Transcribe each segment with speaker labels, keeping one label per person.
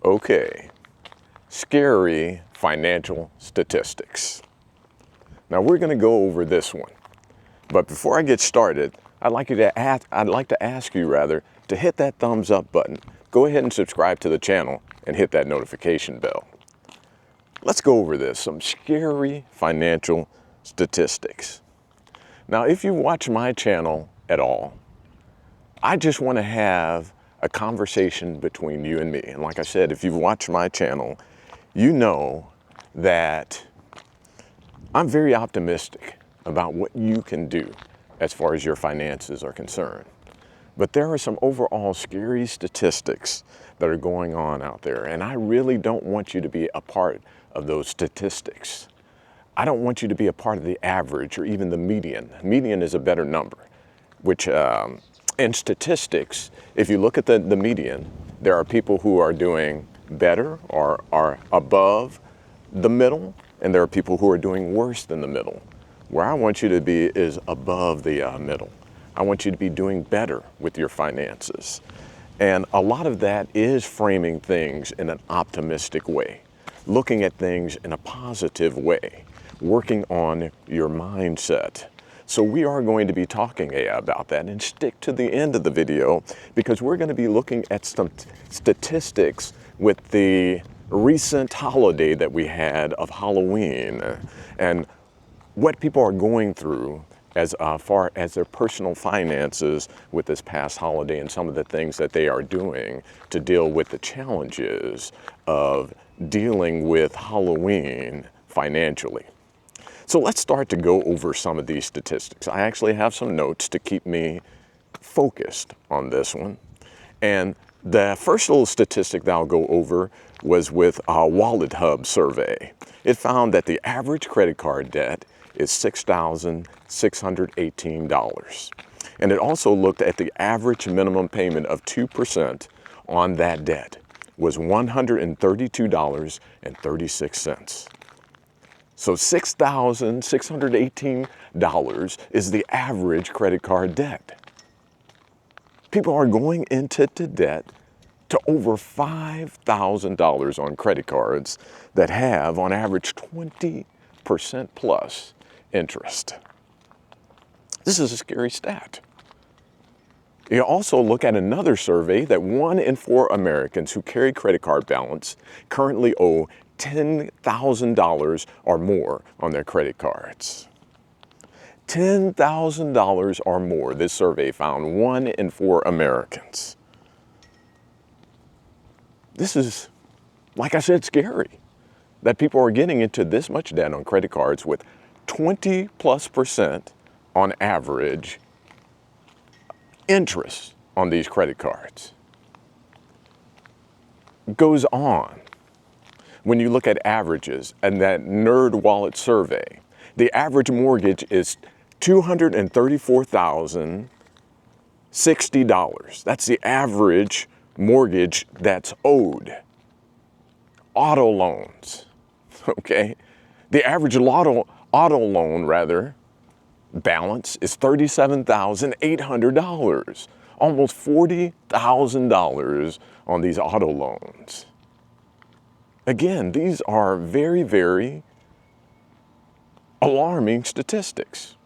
Speaker 1: Okay, scary financial statistics. Now we're going to go over this one, but before I get started, I'd like to ask you to hit that thumbs up button. Go ahead and subscribe to the channel and hit that notification bell. Let's go over this, some scary financial statistics. Now, if you watch my channel at all, I just want to have a conversation between you and me. And like I said, if you've watched my channel, you know that I'm very optimistic about what you can do as far as your finances are concerned. But there are some overall scary statistics that are going on out there, and I really don't want you to be a part of those statistics. I don't want you to be a part of the average or even the median. Median is a better number, which in statistics, if you look at the median, there are people who are doing better or are above the middle, and there are people who are doing worse than the middle. Where I want you to be is above the middle. I want you to be doing better with your finances. And a lot of that is framing things in an optimistic way, looking at things in a positive way, working on your mindset. So we are going to be talking about that, and stick to the end of the video because we're going to be looking at some statistics with the recent holiday that we had of Halloween and what people are going through as far as their personal finances with this past holiday and some of the things that they are doing to deal with the challenges of dealing with Halloween financially. So let's start to go over some of these statistics. I actually have some notes to keep me focused on this one. And the first little statistic that I'll go over was with a Wallet Hub survey. It found that the average credit card debt is $6,618. And it also looked at the average minimum payment of 2% on that debt was $132.36. So $6,618 is the average credit card debt. People are going into debt to over $5,000 on credit cards that have on average 20% plus interest. This is a scary stat. You also look at another survey that 1 in 4 Americans who carry credit card balance currently owe $10,000 or more on their credit cards. $10,000 or more, this survey found 1 in 4 Americans. This is, like I said, scary that people are getting into this much debt on credit cards with 20+% on average interest on these credit cards. Goes on. When you look at averages and that Nerd Wallet survey, the average mortgage is $234,060. That's the average mortgage that's owed. Auto loans, okay? The average auto loan balance is $37,800. Almost $40,000 on these auto loans. Again, these are very, very alarming statistics.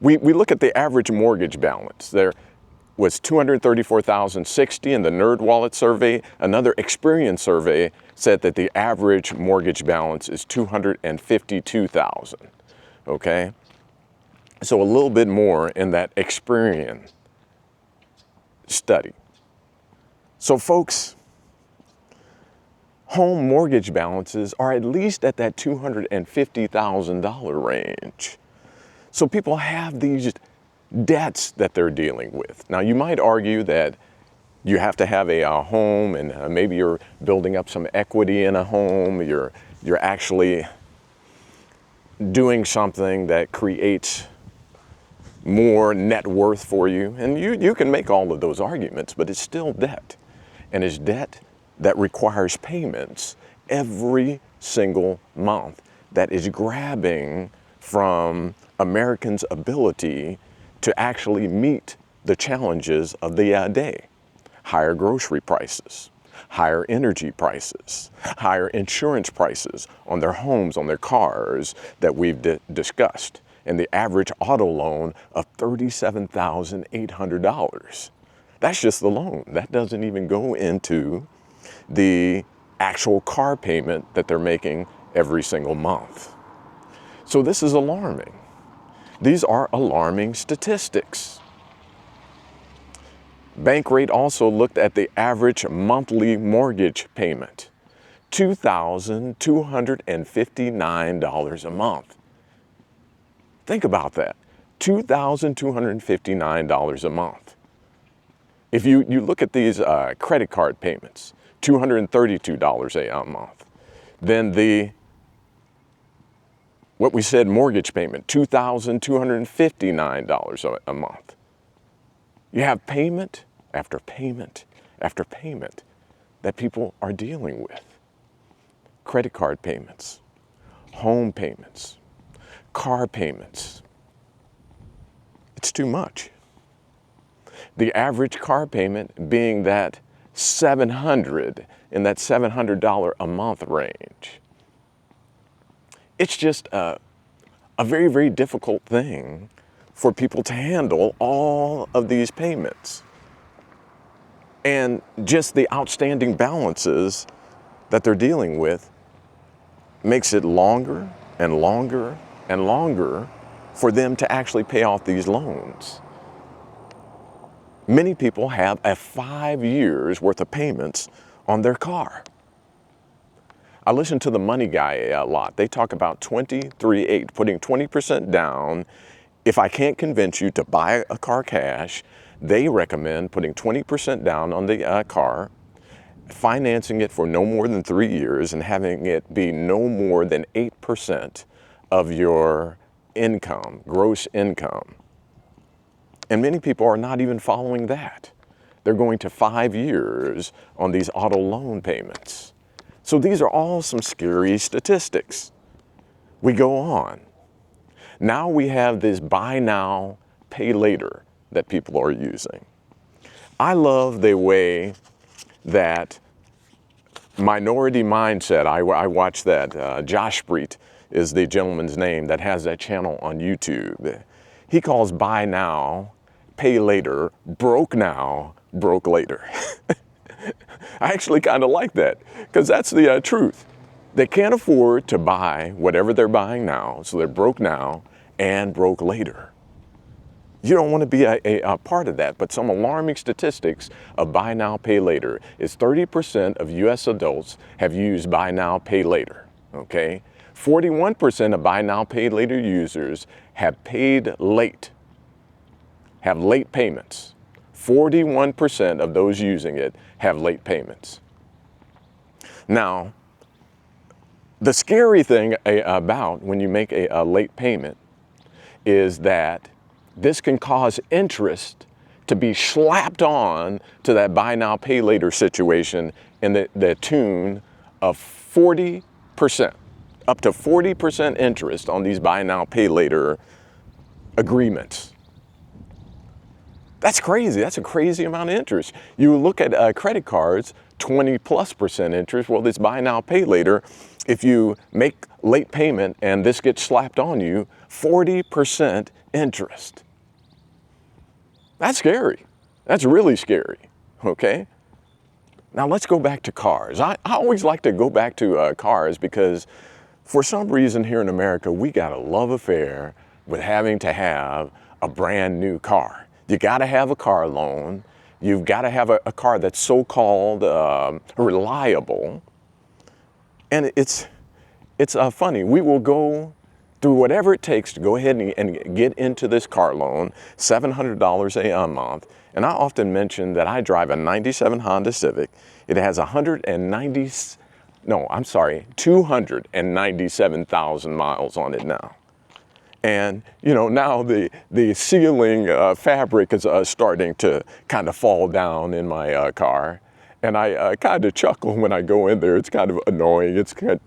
Speaker 1: We look at the average mortgage balance. There was $234,060 in the Nerd Wallet survey. Another Experian survey said that the average mortgage balance is $252,000. Okay? So a little bit more in that Experian study. So folks, home mortgage balances are at least at that $250,000 range. So people have these debts that they're dealing with. Now you might argue that you have to have a home and maybe you're building up some equity in a home. You're actually doing something that creates more net worth for you. And you can make all of those arguments, but it's still debt. And it's debt that requires payments every single month that is grabbing from Americans' ability to actually meet the challenges of the day. Higher grocery prices, higher energy prices, higher insurance prices on their homes, on their cars that we've discussed, and the average auto loan of $37,800. That's just the loan. That doesn't even go into the actual car payment that they're making every single month. So this is alarming. These are alarming statistics. Bankrate also looked at the average monthly mortgage payment, $2,259 a month. Think about that, $2,259 a month. If you look at these credit card payments, $232 a month. Then what we said mortgage payment, $2,259 a month. You have payment after payment after payment that people are dealing with. Credit card payments, home payments, car payments. It's too much. The average car payment being that $700 in that $700 a month range. It's just a very, very difficult thing for people to handle all of these payments. And just the outstanding balances that they're dealing with makes it longer and longer and longer for them to actually pay off these loans. Many people have 5 years worth of payments on their car. I listen to the Money Guy a lot. They talk about 23/8, putting 20% down. If I can't convince you to buy a car cash, they recommend putting 20% down on the car, financing it for no more than 3 years, and having it be no more than 8% of your income, gross income. And many people are not even following that. They're going to 5 years on these auto loan payments. So these are all some scary statistics. We go on. Now we have this buy now, pay later that people are using. I love the way that Minority Mindset, I watch that. Josh Spreet is the gentleman's name that has that channel on YouTube. He calls buy now, pay later, broke now, broke later. I actually kind of like that because that's the truth. They can't afford to buy whatever they're buying now, so they're broke now and broke later. You don't want to be a part of that, but some alarming statistics of buy now, pay later is 30% of U.S. adults have used buy now, pay later, okay? 41% of buy now, pay later users have paid late, have late payments. 41% of those using it have late payments. Now, the scary thing about when you make a late payment is that this can cause interest to be slapped on to that buy now, pay later situation in the tune of 40%, up to 40% interest on these buy now, pay later agreements. That's crazy. That's a crazy amount of interest. You look at credit cards, 20+% interest. Well, this buy now, pay later, if you make late payment and this gets slapped on you, 40% interest. That's scary. That's really scary, okay? Now let's go back to cars. I always like to go back to cars because for some reason here in America, we got a love affair with having to have a brand new car. You got to have a car loan. You've got to have a car that's so-called reliable. And it's funny. We will go through whatever it takes to go ahead and get into this car loan, $700 a month. And I often mention that I drive a 97 Honda Civic. It has 297,000 miles on it now. And, you know, now the ceiling fabric is starting to kind of fall down in my car. And I kind of chuckle when I go in there. It's kind of annoying. It's kind of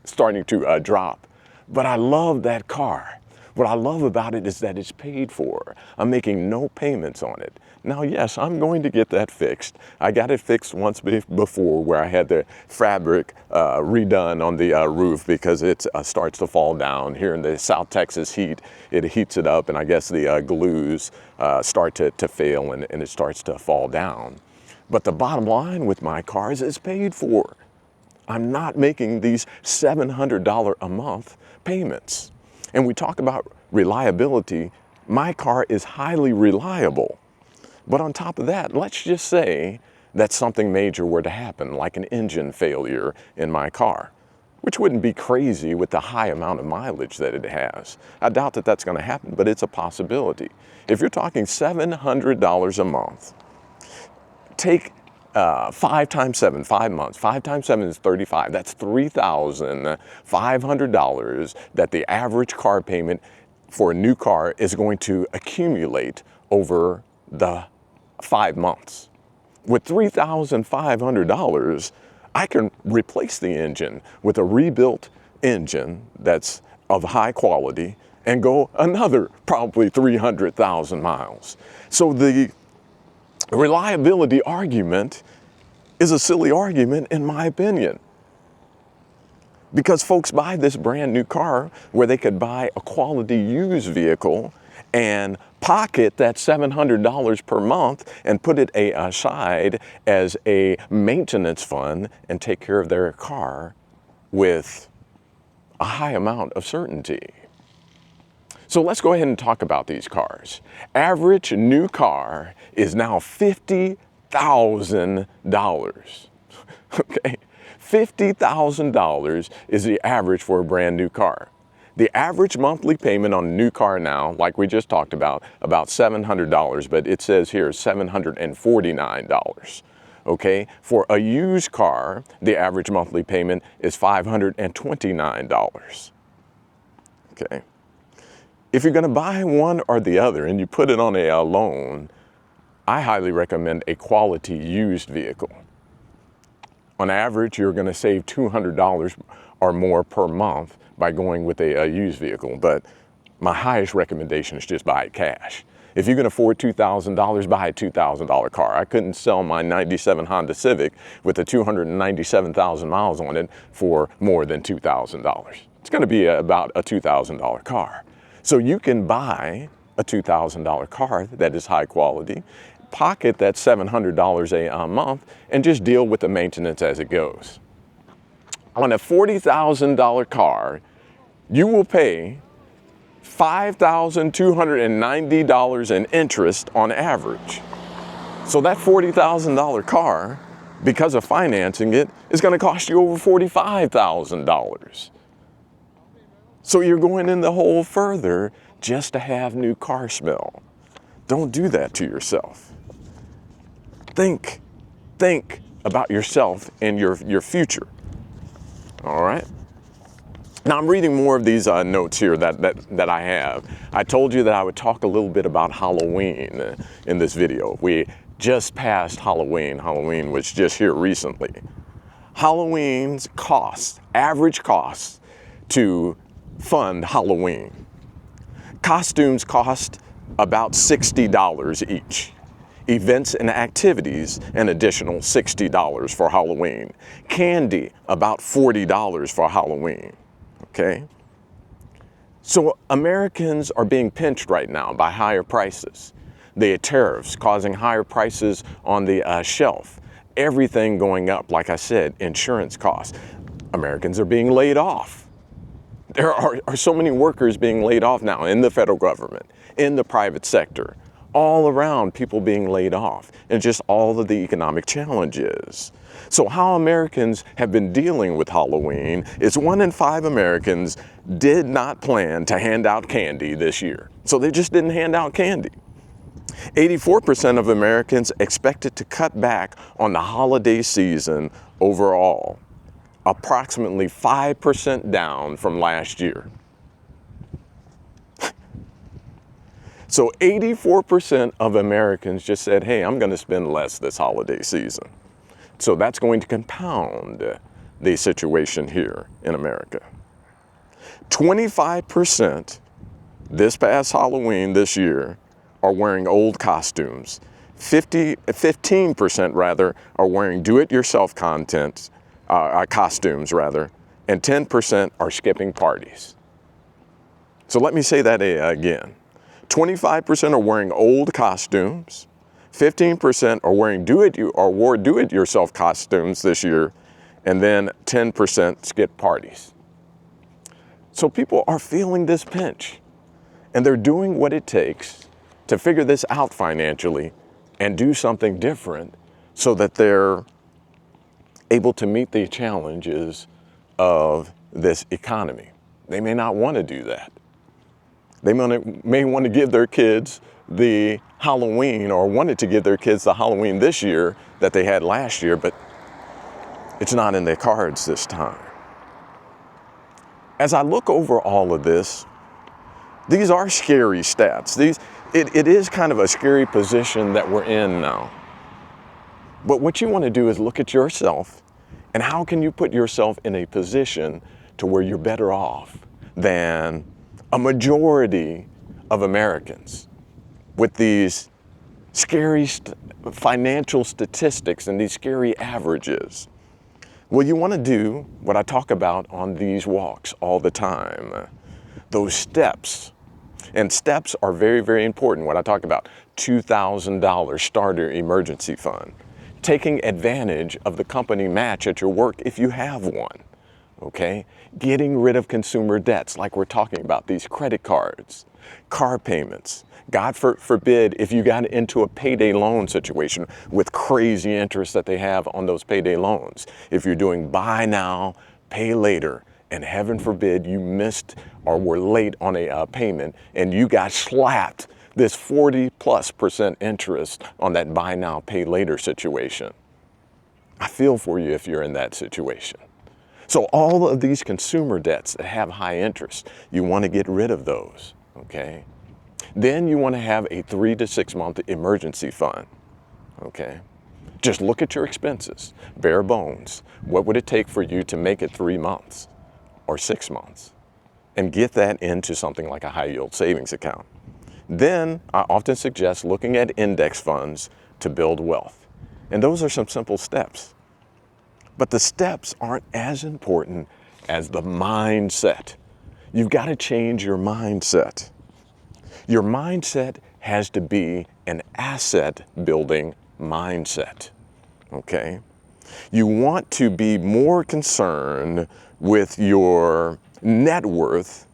Speaker 1: starting to drop. But I love that car. What I love about it is that it's paid for. I'm making no payments on it. Now, yes, I'm going to get that fixed. I got it fixed once before where I had the fabric redone on the roof because it starts to fall down. Here in the South Texas heat, it heats it up, and I guess the glues start to fail and it starts to fall down. But the bottom line with my cars is paid for. I'm not making these $700 a month payments. And we talk about reliability. My car is highly reliable. But on top of that, let's just say that something major were to happen, like an engine failure in my car, which wouldn't be crazy with the high amount of mileage that it has. I doubt that that's going to happen, but it's a possibility. If you're talking $700 a month, take 5 times 7, 5 months. 5 times 7 is 35. That's $3,500 that the average car payment for a new car is going to accumulate over the 5 months. With $3,500, I can replace the engine with a rebuilt engine that's of high quality and go another probably 300,000 miles. So the reliability argument is a silly argument in my opinion. Because folks buy this brand new car where they could buy a quality used vehicle and pocket that $700 per month and put it aside as a maintenance fund and take care of their car with a high amount of certainty. So let's go ahead and talk about these cars. Average new car is now $50,000. Okay, $50,000 is the average for a brand new car. The average monthly payment on a new car now, like we just talked about $700, but it says here $749. Okay, for a used car, the average monthly payment is $529. Okay. If you're going to buy one or the other and you put it on a loan, I highly recommend a quality used vehicle. On average, you're going to save $200 or more per month by going with a used vehicle, but my highest recommendation is just buy it cash. If you can afford $2,000, buy a $2,000 car. I couldn't sell my 97 Honda Civic with a 297,000 miles on it for more than $2,000. It's going to be about a $2,000 car. So you can buy a $2,000 car that is high quality, pocket that $700 a month, and just deal with the maintenance as it goes. On a $40,000 car, you will pay $5,290 in interest on average. So that $40,000 car, because of financing it, is going to cost you over $45,000. So you're going in the hole further just to have new car smell. Don't do that to yourself. Think about yourself and your future. All right. Now I'm reading more of these notes here that I have. I told you that I would talk a little bit about Halloween in this video. We just passed Halloween. Halloween was just here recently. Halloween's cost, average cost to fund Halloween. Costumes cost about $60 each. Events and activities, an additional $60 for Halloween. Candy, about $40 for Halloween. Okay? So Americans are being pinched right now by higher prices. The tariffs causing higher prices on the shelf. Everything going up, like I said, insurance costs. Americans are being laid off. There are so many workers being laid off now in the federal government, in the private sector, all around people being laid off, and just all of the economic challenges. So how Americans have been dealing with Halloween is 1 in 5 Americans did not plan to hand out candy this year. So they just didn't hand out candy. 84% of Americans expected to cut back on the holiday season overall, approximately 5% down from last year. So 84% of Americans just said, hey, I'm going to spend less this holiday season. So that's going to compound the situation here in America. 25% this past Halloween this year are wearing old costumes. 15% rather are wearing do-it-yourself costumes rather, and 10% are skipping parties. So let me say that again. 25% are wearing old costumes, 15% are wearing wore do-it-yourself costumes this year, and then 10% skip parties. So people are feeling this pinch, and they're doing what it takes to figure this out financially and do something different so that they're able to meet the challenges of this economy. They may not want to do that. They may want to give their kids the Halloween, or wanted to give their kids the Halloween this year that they had last year, but it's not in their cards this time. As I look over all of this, these are scary stats. It is kind of a scary position that we're in now. But what you want to do is look at yourself, and how can you put yourself in a position to where you're better off than a majority of Americans with these scary financial statistics and these scary averages. Well, you want to do what I talk about on these walks all the time, those steps. And steps are very, very important. What I talk about, $2,000 starter emergency fund, taking advantage of the company match at your work if you have one, okay? Getting rid of consumer debts like we're talking about, these credit cards, car payments. God forbid if you got into a payday loan situation with crazy interest that they have on those payday loans. If you're doing buy now, pay later, and heaven forbid you missed or were late on a payment and you got slapped this 40+% interest on that buy now, pay later situation. I feel for you if you're in that situation. So all of these consumer debts that have high interest, you want to get rid of those, okay? Then you want to have a 3 to 6 month emergency fund, okay? Just look at your expenses, bare bones. What would it take for you to make it 3 months or 6 months? And get that into something like a high yield savings account. Then I often suggest looking at index funds to build wealth. And those are some simple steps. But the steps aren't as important as the mindset. You've got to change your mindset. Your mindset has to be an asset building mindset, okay? You want to be more concerned with your net worth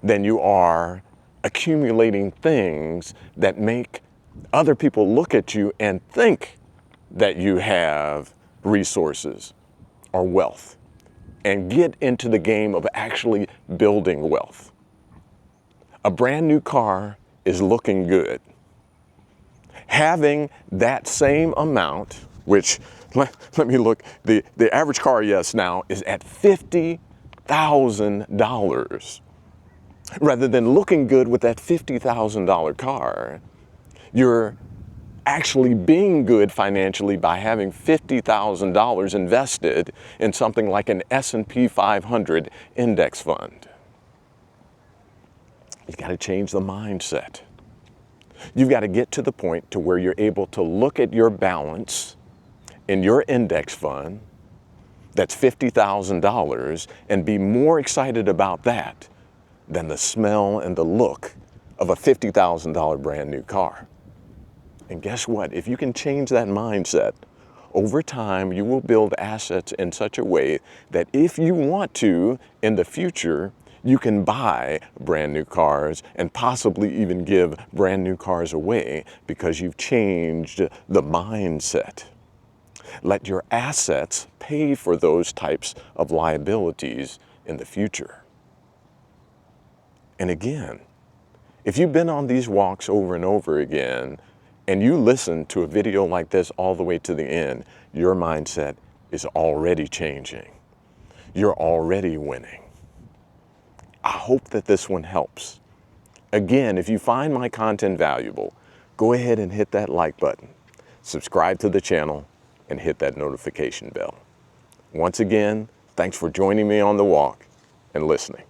Speaker 1: than you are accumulating things that make other people look at you and think that you have resources or wealth, and get into the game of actually building wealth. A brand new car is looking good. Having that same amount, which let me look, the average car, yes, now is at $50,000. Rather than looking good with that $50,000 car, you're actually being good financially by having $50,000 invested in something like an S&P 500 index fund. You've got to change the mindset. You've got to get to the point to where you're able to look at your balance in your index fund that's $50,000 and be more excited about that than the smell and the look of a $50,000 brand new car. And guess what? If you can change that mindset, over time you will build assets in such a way that if you want to, in the future, you can buy brand new cars and possibly even give brand new cars away because you've changed the mindset. Let your assets pay for those types of liabilities in the future. And again, if you've been on these walks over and over again, and you listen to a video like this all the way to the end, your mindset is already changing. You're already winning. I hope that this one helps. Again, if you find my content valuable, go ahead and hit that like button, subscribe to the channel, and hit that notification bell. Once again, thanks for joining me on the walk and listening.